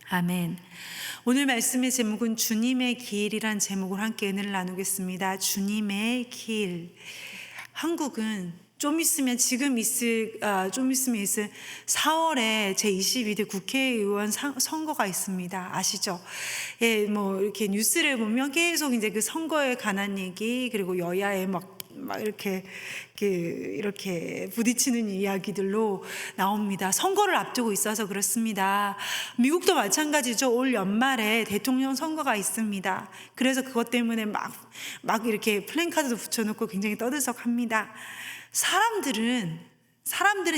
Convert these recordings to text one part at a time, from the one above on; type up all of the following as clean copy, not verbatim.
아멘. 오늘 말씀의 제목은 주님의 길이란 제목으로 함께 은혜를 나누겠습니다. 주님의 길. 한국은 좀 있으면 좀 있으면 있을 4월에 제22대 국회의원 선거가 있습니다. 아시죠? 예, 뭐 이렇게 뉴스를 보면 계속 이제 그 선거에 관한 얘기, 그리고 여야의 막 이렇게 부딪히는 이야기들로 나옵니다. 선거를 앞두고 있어서 그렇습니다. 미국도 마찬가지죠. 올 연말에 대통령 선거가 있습니다. 그래서 그것 때문에 막 이렇게 플랜카드도 붙여놓고 굉장히 떠들썩합니다. 사람들은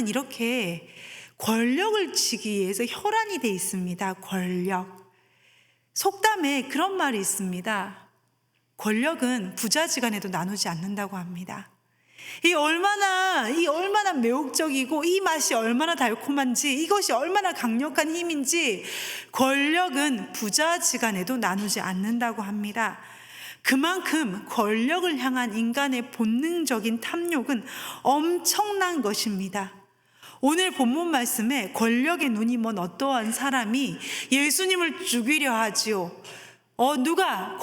이렇게 권력을 쥐기 위해서 혈안이 돼 있습니다. 권력. 속담에 그런 말이 있습니다. 권력은 부자지간에도 나누지 않는다고 합니다. 이 얼마나 매혹적이고 이 맛이 얼마나 달콤한지, 이것이 얼마나 강력한 힘인지 권력은 부자지간에도 나누지 않는다고 합니다. 그만큼 권력을 향한 인간의 본능적인 탐욕은 엄청난 것입니다. 오늘 본문 말씀에 권력의 눈이 먼 어떠한 사람이 예수님을 죽이려 하지요. 누가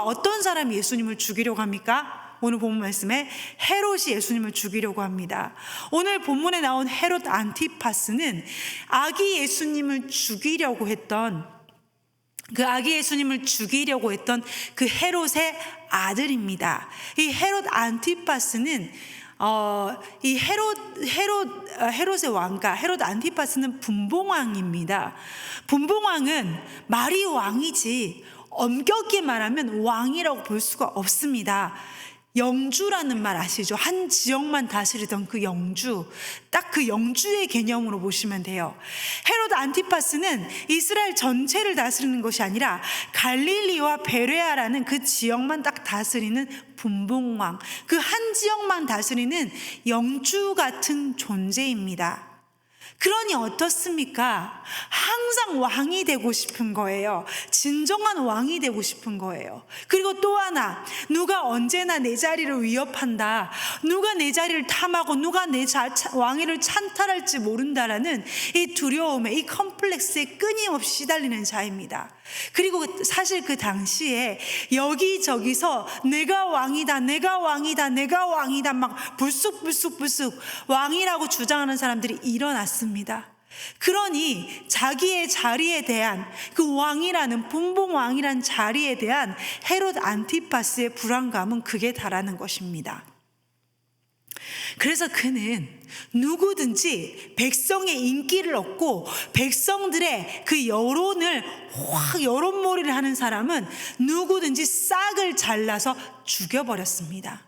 어떤 사람이 예수님을 죽이려고 합니까? 오늘 본문 말씀에 헤롯이 예수님을 죽이려고 합니다. 오늘 본문에 나온 헤롯 안티파스는 아기 예수님을 죽이려고 했던 그 헤롯의 아들입니다. 이 헤롯 안티파스는 헤롯의 왕가 헤롯 안티파스는 분봉왕입니다. 분봉왕은 말이 왕이지 엄격히 말하면 왕이라고 볼 수가 없습니다. 영주라는 말 아시죠? 한 지역만 다스리던 그 영주, 딱 그 영주의 개념으로 보시면 돼요. 헤롯 안티파스는 이스라엘 전체를 다스리는 것이 아니라 갈릴리와 베레아라는 그 지역만 딱 다스리는 분봉왕, 그 한 지역만 다스리는 영주 같은 존재입니다. 그러니 어떻습니까? 항상 왕이 되고 싶은 거예요. 진정한 왕이 되고 싶은 거예요. 그리고 또 하나, 누가 언제나 내 자리를 위협한다, 누가 내 자리를 탐하고 누가 내 왕위를 찬탈할지 모른다라는 이 두려움에, 이 컴플렉스에 끊임없이 시달리는 자입니다. 그리고 사실 그 당시에 여기저기서 내가 왕이다 막 불쑥 왕이라고 주장하는 사람들이 일어났습니다. 그러니 자기의 자리에 대한 그 왕이라는 분봉왕이란 자리에 대한 헤롯 안티파스의 불안감은 극에 달하는 것입니다. 그래서 그는 누구든지 백성의 인기를 얻고 백성들의 그 여론몰이를 하는 사람은 누구든지 싹을 잘라서 죽여버렸습니다.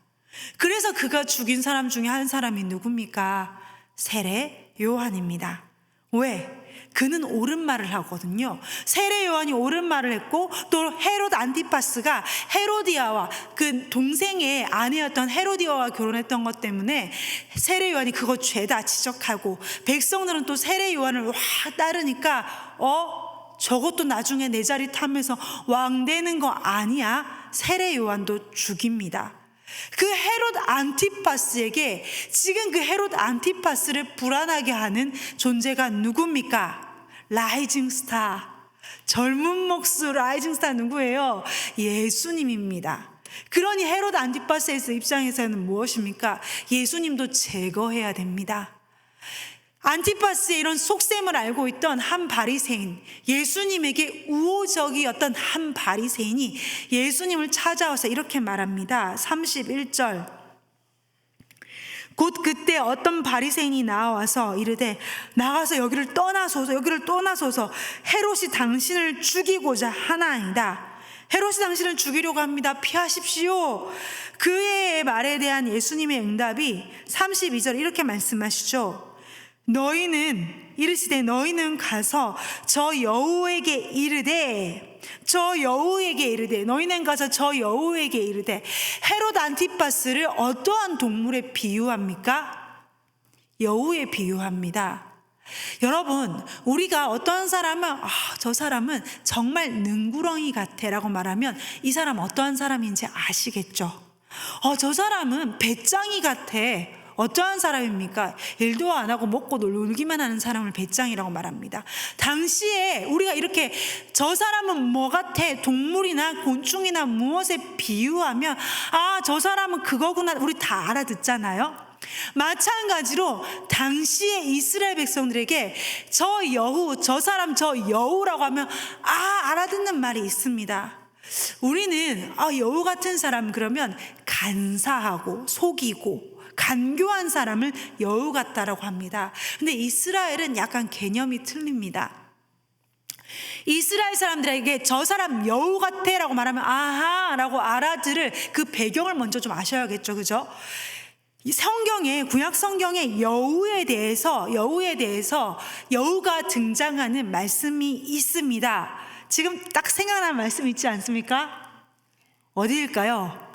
그래서 그가 죽인 사람 중에 한 사람이 누굽니까? 세례 요한입니다. 왜? 그는 옳은 말을 하거든요. 세례 요한이 옳은 말을 했고, 또 헤롯 안티파스가 헤로디아와 그 동생의 아내였던 헤로디아와 결혼했던 것 때문에 세례 요한이 그거 죄다 지적하고, 백성들은 또 세례 요한을 따르니까 저것도 나중에 내 자리 타면서 왕 되는 거 아니야? 세례 요한도 죽입니다. 그 헤롯 안티파스에게 지금 그 헤롯 안티파스를 불안하게 하는 존재가 누굽니까? 라이징 스타, 젊은 목수 라이징 스타 누구예요? 예수님입니다. 그러니 헤롯 안티파스의 입장에서는 무엇입니까? 예수님도 제거해야 됩니다. 안티파스의 이런 속셈을 알고 있던 한 바리새인, 예수님에게 우호적이었던 한 바리새인이 예수님을 찾아와서 이렇게 말합니다. 31절. 곧 그때 어떤 바리새인이 나와서 이르되 나가서 여기를 떠나소서. 헤롯이 당신을 죽이고자 하나이다. 헤롯이 당신을 죽이려고 합니다. 피하십시오. 그의 말에 대한 예수님의 응답이 32절 이렇게 말씀하시죠. 너희는 가서 저 여우에게 이르되 헤롯 안티파스를 어떠한 동물에 비유합니까? 여우에 비유합니다. 여러분, 우리가 어떤 사람은 저 사람은 정말 능구렁이 같아 라고 말하면 이 사람 어떠한 사람인지 아시겠죠? 저 사람은 배짱이 같아, 어떠한 사람입니까? 일도 안 하고 먹고 놀기만 하는 사람을 배짱이라고 말합니다. 당시에 우리가 이렇게 저 사람은 뭐 같아? 동물이나 곤충이나 무엇에 비유하면 저 사람은 그거구나 우리 다 알아듣잖아요. 마찬가지로 당시에 이스라엘 백성들에게 저 사람 저 여우라고 하면 알아듣는 말이 있습니다. 우리는 여우 같은 사람 그러면 간사하고 속이고 간교한 사람을 여우 같다라고 합니다. 근데 이스라엘은 약간 개념이 틀립니다. 이스라엘 사람들에게 저 사람 여우 같아 라고 말하면 라고 알아들을 그 배경을 먼저 좀 아셔야겠죠. 그죠? 이 성경에, 구약 성경에 여우에 대해서 여우가 등장하는 말씀이 있습니다. 지금 딱 생각나는 말씀 있지 않습니까? 어디일까요?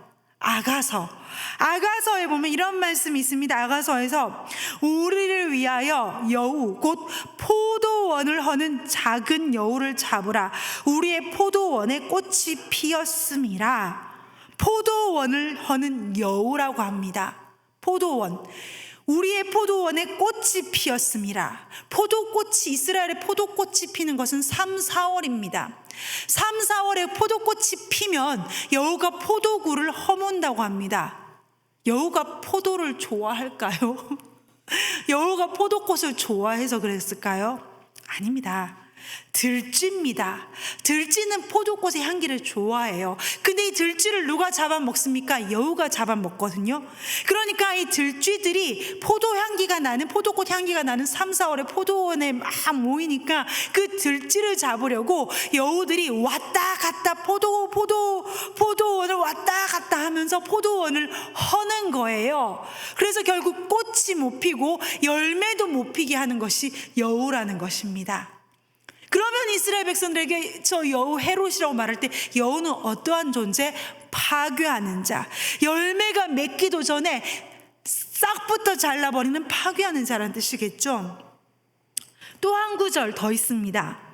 아가서에 보면 이런 말씀이 있습니다. 아가서에서 우리를 위하여 여우 곧 포도원을 허는 작은 여우를 잡으라. 우리의 포도원에 꽃이 피었음이라. 포도원을 허는 여우라고 합니다. 포도원, 우리의 포도원에 꽃이 피었음이라. 포도꽃이, 이스라엘의 포도꽃이 피는 것은 3, 4월입니다 3, 4월에 포도꽃이 피면 여우가 포도구를 허문다고 합니다. 여우가 포도를 좋아할까요? 여우가 포도꽃을 좋아해서 그랬을까요? 아닙니다. 들쥐입니다. 들쥐는 포도꽃의 향기를 좋아해요. 근데 이 들쥐를 누가 잡아먹습니까? 여우가 잡아먹거든요. 그러니까 이 들쥐들이 포도꽃 향기가 나는 3, 4월에 포도원에 막 모이니까 그 들쥐를 잡으려고 여우들이 왔다 갔다 포도원을 왔다 갔다 하면서 포도원을 허는 거예요. 그래서 결국 꽃이 못 피고 열매도 못 피게 하는 것이 여우라는 것입니다. 그러면 이스라엘 백성들에게 저 여우 헤롯이라고 말할 때 여우는 어떠한 존재? 파괴하는 자. 열매가 맺기도 전에 싹부터 잘라버리는 파괴하는 자라는 뜻이겠죠. 또 한 구절 더 있습니다.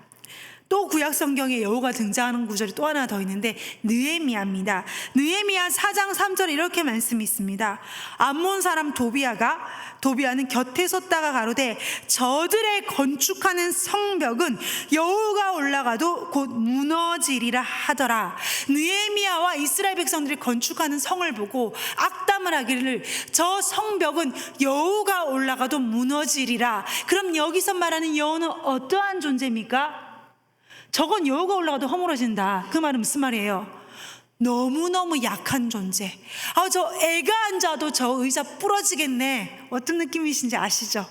또 구약 성경에 여우가 등장하는 구절이 또 하나 더 있는데 느헤미야입니다. 느헤미야 4장 3절에 이렇게 말씀이 있습니다. 암몬 사람 도비아는 곁에 섰다가 가로되 저들의 건축하는 성벽은 여우가 올라가도 곧 무너지리라 하더라. 느헤미야와 이스라엘 백성들이 건축하는 성을 보고 악담을 하기를 저 성벽은 여우가 올라가도 무너지리라. 그럼 여기서 말하는 여우는 어떠한 존재입니까? 저건 여우가 올라가도 허물어진다. 그 말은 무슨 말이에요? 너무너무 약한 존재. 저 애가 앉아도 저 의자 부러지겠네. 어떤 느낌이신지 아시죠?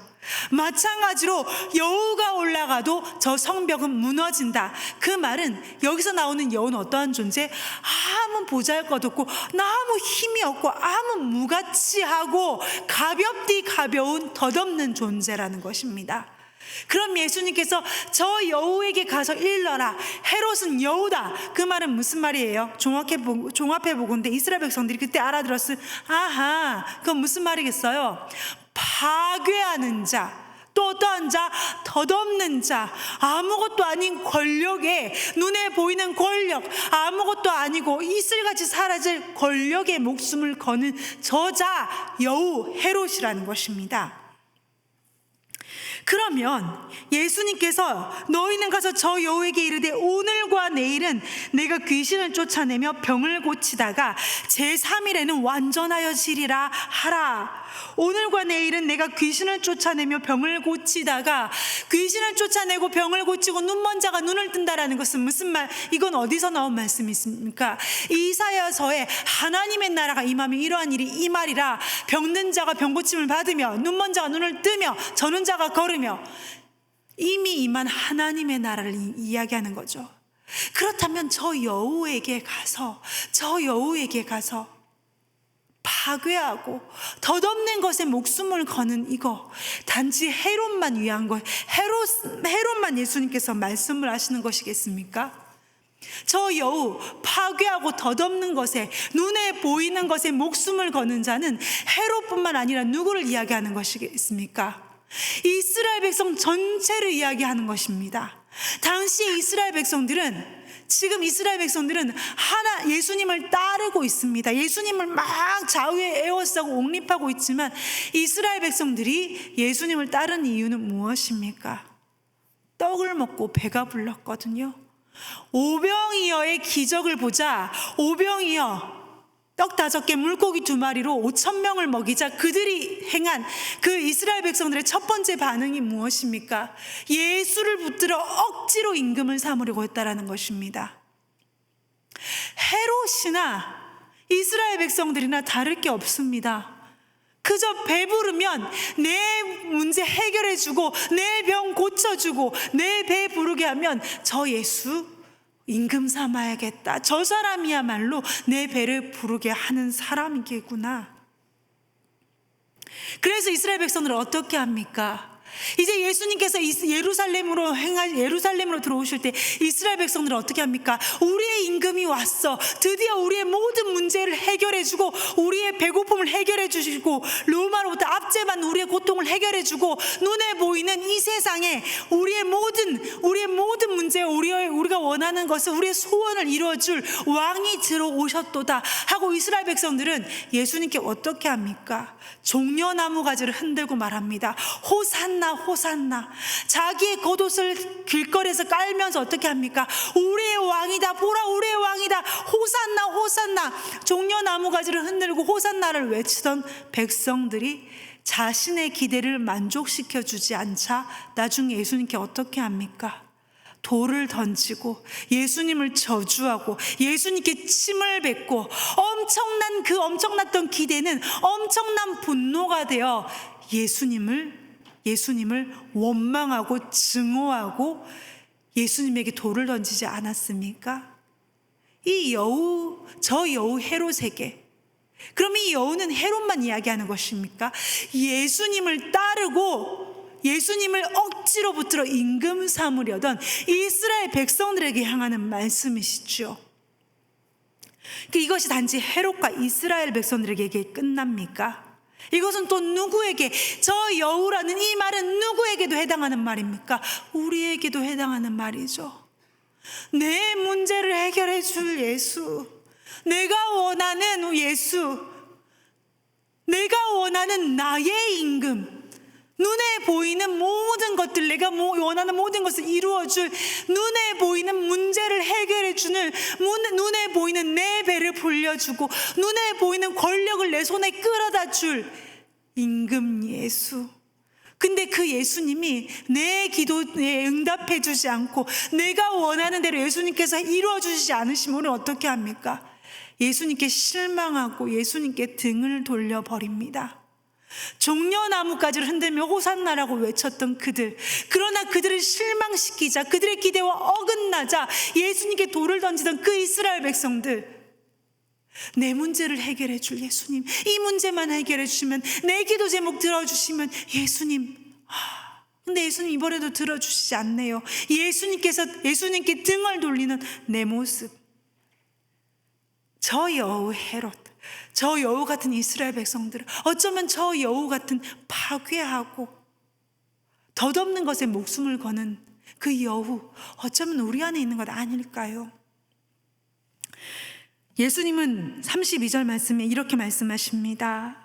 마찬가지로 여우가 올라가도 저 성벽은 무너진다. 그 말은 여기서 나오는 여우는 어떠한 존재? 아무 보잘것없고 너무 힘이 없고 아무 무가치하고 가벼운 덧없는 존재라는 것입니다. 그럼 예수님께서 저 여우에게 가서 일러라. 헤롯은 여우다. 그 말은 무슨 말이에요? 종합해 보건대 이스라엘 백성들이 그때 알아들었을 그건 무슨 말이겠어요? 파괴하는 자, 또 어떠한 자? 덧없는 자, 아무것도 아닌 권력에, 눈에 보이는 권력, 아무것도 아니고 이슬같이 사라질 권력에 목숨을 거는 저자 여우 헤롯이라는 것입니다. 그러면 예수님께서 너희는 가서 저 여우에게 이르되 오늘과 내일은 내가 귀신을 쫓아내며 병을 고치다가 제3일에는 완전하여지리라 하라. 오늘과 내일은 내가 귀신을 쫓아내며 병을 고치다가, 귀신을 쫓아내고 병을 고치고 눈먼 자가 눈을 뜬다라는 것은 무슨 말? 이건 어디서 나온 말씀이 있습니까? 이사야서에 하나님의 나라가 임하면 이러한 일이 이 말이라. 병든 자가 병 고침을 받으며 눈먼 자가 눈을 뜨며 저는 자가 걸으며. 이미 임한 하나님의 나라를 이야기하는 거죠. 그렇다면 저 여우에게 가서 파괴하고 덧없는 것에 목숨을 거는 이거 단지 헤롯만 위한 것, 헤롯만 예수님께서 말씀을 하시는 것이겠습니까? 저 여우, 파괴하고 덧없는 것에, 눈에 보이는 것에 목숨을 거는 자는 헤롯뿐만 아니라 누구를 이야기하는 것이겠습니까? 이스라엘 백성 전체를 이야기하는 것입니다. 당시 이스라엘 백성들은 지금 이스라엘 백성들은 예수님을 따르고 있습니다. 예수님을 막 좌우에 에워싸고 옹립하고 있지만 이스라엘 백성들이 예수님을 따른 이유는 무엇입니까? 떡을 먹고 배가 불렀거든요. 오병이어의 기적을 보자 오병이어 떡 5개 물고기 2마리로 5,000명을 먹이자 그들이 행한 그 이스라엘 백성들의 첫 번째 반응이 무엇입니까? 예수를 붙들어 억지로 임금을 삼으려고 했다라는 것입니다. 헤롯이나 이스라엘 백성들이나 다를 게 없습니다. 그저 배부르면 내 문제 해결해주고 내 병 고쳐주고 내 배 부르게 하면 저 예수 임금 삼아야겠다. 저 사람이야말로 내 배를 부르게 하는 사람이겠구나. 그래서 이스라엘 백성들은 어떻게 합니까? 이제 예수님께서 예루살렘으로 들어오실 때 이스라엘 백성들은 어떻게 합니까? 우리의 임금이 왔어. 드디어 우리의 모든 문제를 해결해 주고 우리의 배고픔을 해결해 주시고 로마로부터 압제받는 우리의 고통을 해결해 주고 눈에 보이는 이 세상에 우리의 모든 문제, 우리가 원하는 것을 우리의 소원을 이루어줄 왕이 들어오셨도다 하고 이스라엘 백성들은 예수님께 어떻게 합니까? 종려나무 가지를 흔들고 말합니다. 호산나 호산나. 자기의 겉옷을 길거리에서 깔면서 어떻게 합니까? 우리의 왕이다, 보라 우리의 왕이다, 호산나 호산나. 종려나무 가지를 흔들고 호산나를 외치던 백성들이 자신의 기대를 만족시켜 주지 않자 나중에 예수님께 어떻게 합니까? 돌을 던지고 예수님을 저주하고 예수님께 침을 뱉고 엄청났던 기대는 엄청난 분노가 되어 예수님을 원망하고 증오하고 예수님에게 돌을 던지지 않았습니까? 저 여우 헤롯에게, 그럼 이 여우는 헤롯만 이야기하는 것입니까? 예수님을 따르고 예수님을 억지로 붙들어 임금 삼으려던 이스라엘 백성들에게 향하는 말씀이시죠. 이것이 단지 헤롯과 이스라엘 백성들에게 끝납니까? 이것은 또 누구에게, 저 여우라는 이 말은 누구에게도 해당하는 말입니까? 우리에게도 해당하는 말이죠. 내 문제를 해결해 줄 예수, 내가 원하는 예수, 내가 원하는 나의 임금, 눈에 보이는 모든 것들, 내가 원하는 모든 것을 이루어줄, 눈에 보이는 문제를 해결해주는, 눈에 보이는 내 배를 불려주고 눈에 보이는 권력을 내 손에 끌어다 줄 임금 예수. 근데 그 예수님이 내 기도에 응답해 주지 않고 내가 원하는 대로 예수님께서 이루어 주시지 않으시면 우리는 어떻게 합니까? 예수님께 실망하고 예수님께 등을 돌려버립니다. 종려나무까지를 흔들며 호산나라고 외쳤던 그들, 그러나 그들을 실망시키자, 그들의 기대와 어긋나자 예수님께 돌을 던지던 그 이스라엘 백성들, 내 문제를 해결해 줄 예수님, 이 문제만 해결해 주시면, 내 기도 제목 들어주시면 예수님, 근데 예수님 이번에도 들어주시지 않네요. 예수님께 등을 돌리는 내 모습. 저 여우 헤롯, 저 여우 같은 이스라엘 백성들은 어쩌면 저 여우 같은 파괴하고 덧없는 것에 목숨을 거는 그 여우, 어쩌면 우리 안에 있는 것 아닐까요? 예수님은 32절 말씀에 이렇게 말씀하십니다.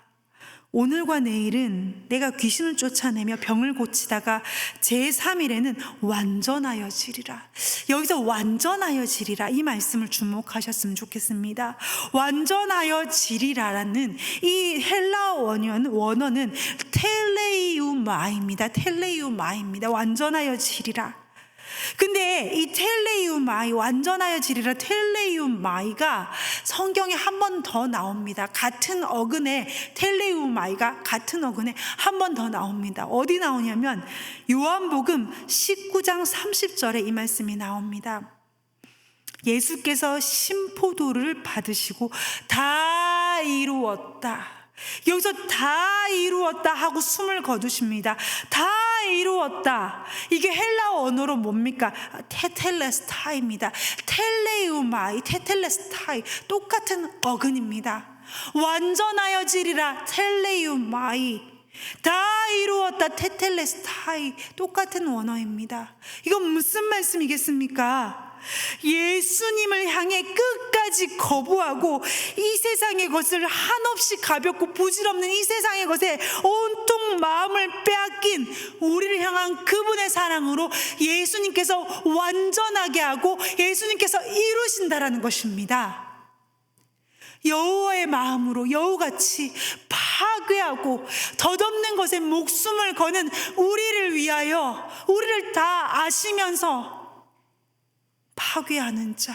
오늘과 내일은 내가 귀신을 쫓아내며 병을 고치다가 제3일에는 완전하여지리라. 여기서 완전하여지리라, 이 말씀을 주목하셨으면 좋겠습니다. 완전하여지리라라는 이 헬라어 원어는 텔레이우마입니다. 텔레이우마입니다. 완전하여지리라. 근데 이 텔레이우마이, 완전하여지리라, 텔레이우마이가 성경에 한 번 더 나옵니다. 같은 어근에 텔레이우마이가 같은 어근에 한 번 더 나옵니다. 어디 나오냐면 요한복음 19장 30절에 이 말씀이 나옵니다. 예수께서 심포도를 받으시고 다 이루었다. 여기서 다 이루었다 하고 숨을 거두십니다. 다 이루었다. 이게 헬라어 언어로 뭡니까? 테텔레스타입니다. 텔레우마이, 테텔레스타이, 똑같은 어근입니다. 완전하여지리라, 텔레우마이. 다 이루었다. 테텔레스타이. 똑같은 원어입니다. 이건 무슨 말씀이겠습니까? 예수님을 향해 끝까지 거부하고 이 세상의 것을 한없이 가볍고 부질없는 이 세상의 것에 온통 마음을 빼앗긴 우리를 향한 그분의 사랑으로 예수님께서 완전하게 하고 예수님께서 이루신다라는 것입니다. 여호와의 마음으로 여우같이 파괴하고 덧없는 것에 목숨을 거는 우리를 위하여 우리를 다 아시면서 파괴하는 자,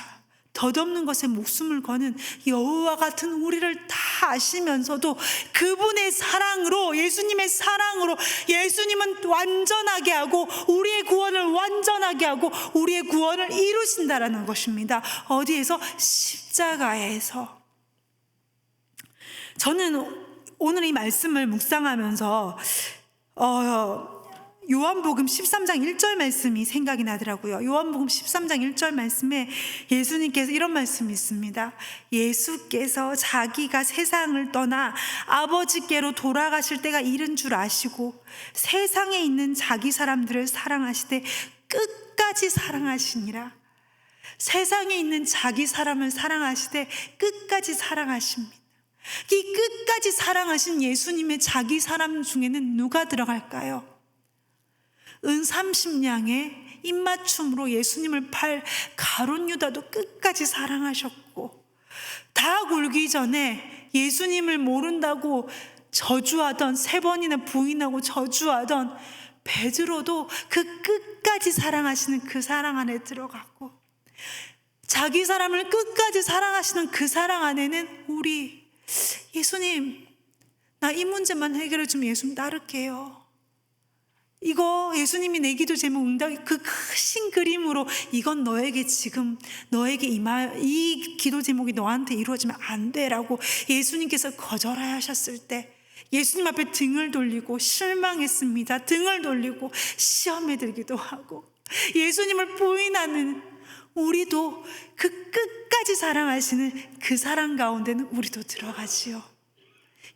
덧없는 것에 목숨을 거는 여호와 같은 우리를 다 아시면서도 그분의 사랑으로, 예수님의 사랑으로 예수님은 완전하게 하고 우리의 구원을 완전하게 하고 우리의 구원을 이루신다라는 것입니다. 어디에서? 십자가에서. 저는 오늘 이 말씀을 묵상하면서 요한복음 13장 1절 말씀이 생각이 나더라고요. 요한복음 13장 1절 말씀에 예수님께서 이런 말씀이 있습니다. 예수께서 자기가 세상을 떠나 아버지께로 돌아가실 때가 이른 줄 아시고 세상에 있는 자기 사람들을 사랑하시되 끝까지 사랑하시니라. 세상에 있는 자기 사람을 사랑하시되 끝까지 사랑하십니다. 이 끝까지 사랑하신 예수님의 자기 사람 중에는 누가 들어갈까요? 은 30냥의 입맞춤으로 예수님을 팔 가룟 유다도 끝까지 사랑하셨고, 다 굴기 전에 예수님을 모른다고 저주하던, 3번이나 부인하고 저주하던 베드로도 그 끝까지 사랑하시는 그 사랑 안에 들어갔고, 자기 사람을 끝까지 사랑하시는 그 사랑 안에는 우리 예수님, 나 이 문제만 해결해 주면 예수님 따를게요. 이거 예수님이 내 기도 제목 응답, 그 크신 그림으로 이건 너에게 지금 너에게 이 기도 제목이 너한테 이루어지면 안 돼라고 예수님께서 거절하셨을 때 예수님 앞에 등을 돌리고 실망했습니다. 등을 돌리고 시험에 들기도 하고 예수님을 부인하는 우리도 그 끝까지 사랑하시는 그 사랑 가운데는 우리도 들어가지요.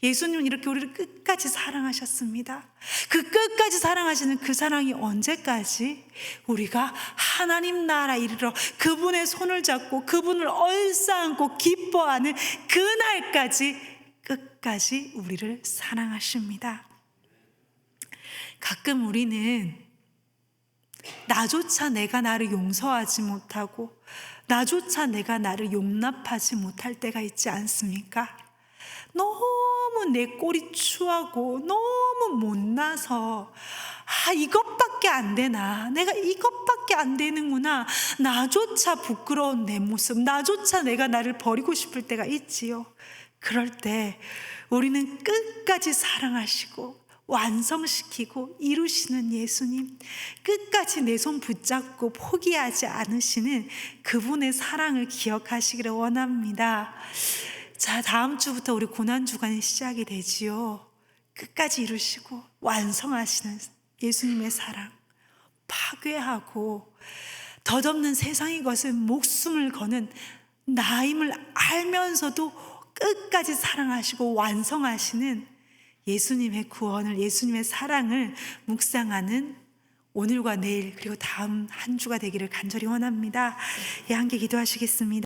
예수님은 이렇게 우리를 끝까지 사랑하셨습니다. 그 끝까지 사랑하시는 그 사랑이 언제까지? 우리가 하나님 나라 이르러 그분의 손을 잡고 그분을 얼싸안고 기뻐하는 그날까지 끝까지 우리를 사랑하십니다. 가끔 우리는 나조차 내가 나를 용서하지 못하고 나조차 내가 나를 용납하지 못할 때가 있지 않습니까? 너무 내 꼴이 추하고 너무 못나서 이것밖에 안 되나, 내가 이것밖에 안 되는구나, 나조차 부끄러운 내 모습, 나조차 내가 나를 버리고 싶을 때가 있지요. 그럴 때 우리는 끝까지 사랑하시고 완성시키고 이루시는 예수님, 끝까지 내 손 붙잡고 포기하지 않으시는 그분의 사랑을 기억하시기를 원합니다. 자, 다음 주부터 우리 고난주간이 시작이 되지요. 끝까지 이루시고 완성하시는 예수님의 사랑, 파괴하고 덧없는 세상의 것을 목숨을 거는 나임을 알면서도 끝까지 사랑하시고 완성하시는 예수님의 구원을, 예수님의 사랑을 묵상하는 오늘과 내일 그리고 다음 한 주가 되기를 간절히 원합니다. 함께 기도하시겠습니다.